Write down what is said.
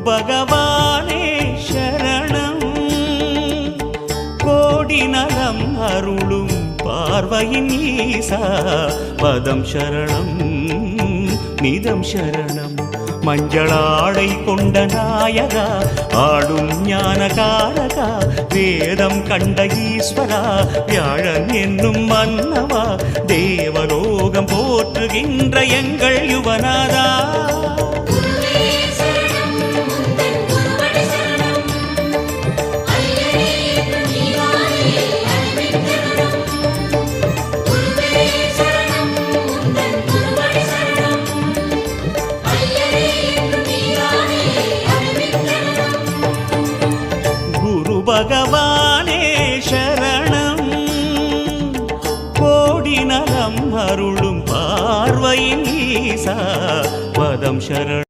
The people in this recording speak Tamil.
பகவானே சரணம் கோடி நலம் அருளும் பார்வையின் ஈசா பதம் சரணம் நிதம் சரணம் மஞ்சளாடை கொண்ட நாயகா ஆடும் ஞானகாரகா வேதம் கண்ட ஈஸ்வரா வியாழன் என்னும் மன்னவா தேவலோகம் போற்றுகின்ற எங்கள் யுவனாதா பகவானே சரணம் கோடி நலம் அருளும் பார்வையின் ஈசா பதம் சரணம்.